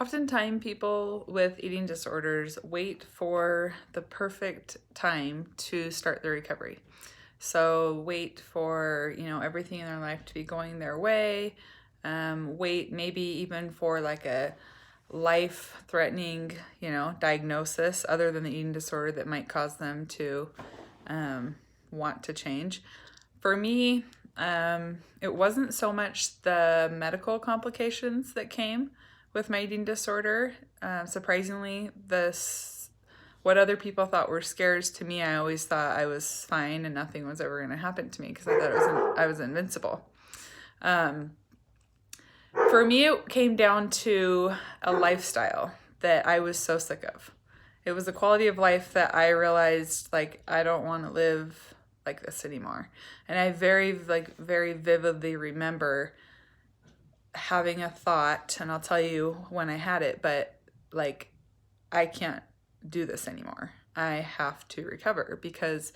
Oftentimes people with eating disorders wait for the perfect time to start their recovery. So wait for, everything in their life to be going their way. Wait maybe even for like a life-threatening, diagnosis other than the eating disorder that might cause them to want to change. For me, it wasn't so much the medical complications that came with my eating disorder. Surprisingly, what other people thought were scares, to me, I always thought I was fine and nothing was ever going to happen to me because I thought I was invincible. For me, it came down to a lifestyle that I was so sick of. It was a quality of life that I realized, like, I don't want to live like this anymore. And I very vividly remember having a thought, and I'll tell you when I had it, but like, I can't do this anymore. I have to recover, because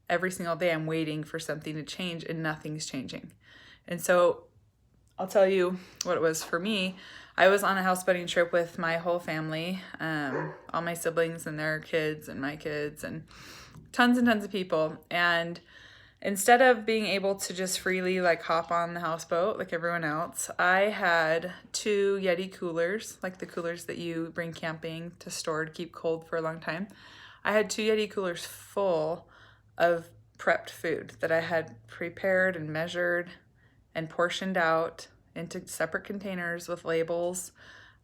every single day I'm waiting for something to change and nothing's changing. And so I'll tell you what it was for me. I was on a houseboating trip with my whole family, all my siblings and their kids and my kids and tons and tons of people. And instead of being able to just freely like hop on the houseboat like everyone else, I had 2 Yeti coolers, like the coolers that you bring camping to store to keep cold for a long time. I had 2 Yeti coolers full of prepped food that I had prepared and measured and portioned out into separate containers with labels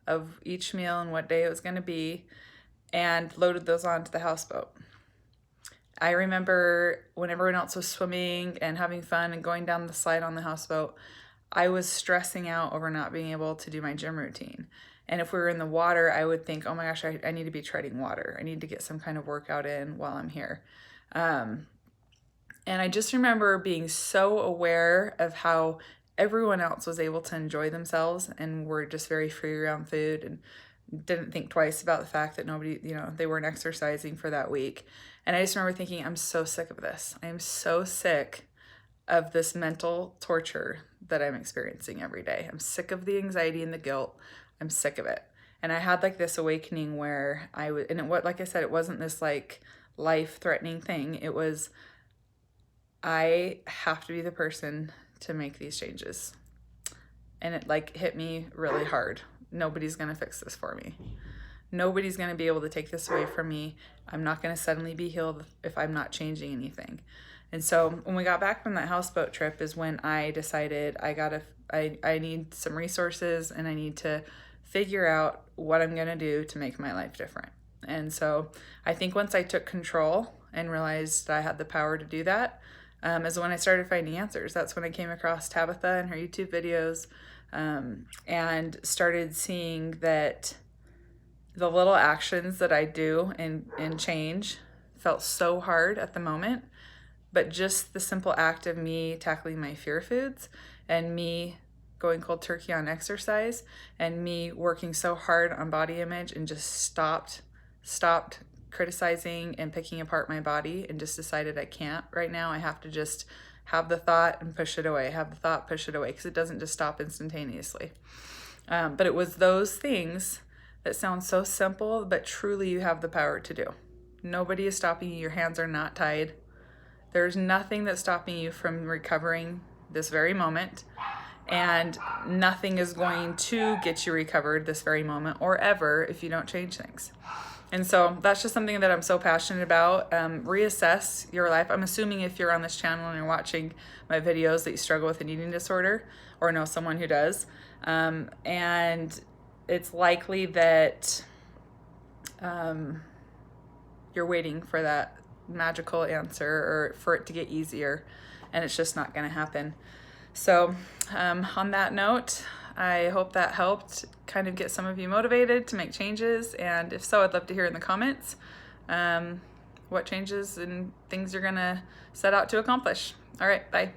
of each meal and what day it was going to be, and loaded those onto the houseboat. I remember when everyone else was swimming and having fun and going down the slide on the houseboat, I was stressing out over not being able to do my gym routine. And if we were in the water, I would think, oh my gosh, I need to be treading water. I need to get some kind of workout in while I'm here. And I just remember being so aware of how everyone else was able to enjoy themselves and were just very free around food and didn't think twice about the fact that nobody, they weren't exercising for that week. And I just remember thinking, I'm so sick of this. I am so sick of this mental torture that I'm experiencing every day. I'm sick of the anxiety and the guilt. I'm sick of it. And I had like this awakening where like I said, it wasn't this like life-threatening thing. It was, I have to be the person to make these changes. And it like hit me really hard. Nobody's going to fix this for me. Nobody's going to be able to take this away from me. I'm not going to suddenly be healed if I'm not changing anything. And so when we got back from that houseboat trip is when I decided I need some resources and I need to figure out what I'm going to do to make my life different. And so I think once I took control and realized I had the power to do that, is when I started finding answers. That's when I came across Tabitha and her YouTube videos, and started seeing that the little actions that I do and change felt so hard at the moment, but just the simple act of me tackling my fear foods and me going cold turkey on exercise and me working so hard on body image and just stopped criticizing and picking apart my body and just decided I can't right now. I have to just have the thought and push it away, have the thought, push it away, because it doesn't just stop instantaneously. But it was those things that sound so simple, but truly you have the power to do. Nobody is stopping you. Your hands are not tied. There's nothing that's stopping you from recovering this very moment. And nothing is going to get you recovered this very moment or ever if you don't change things. And so that's just something that I'm so passionate about. Reassess your life. I'm assuming if you're on this channel and you're watching my videos that you struggle with an eating disorder or know someone who does. And it's likely that you're waiting for that magical answer or for it to get easier, and it's just not going to happen. So on that note, I hope that helped kind of get some of you motivated to make changes. And if so, I'd love to hear in the comments what changes and things you're going to set out to accomplish. All right, bye.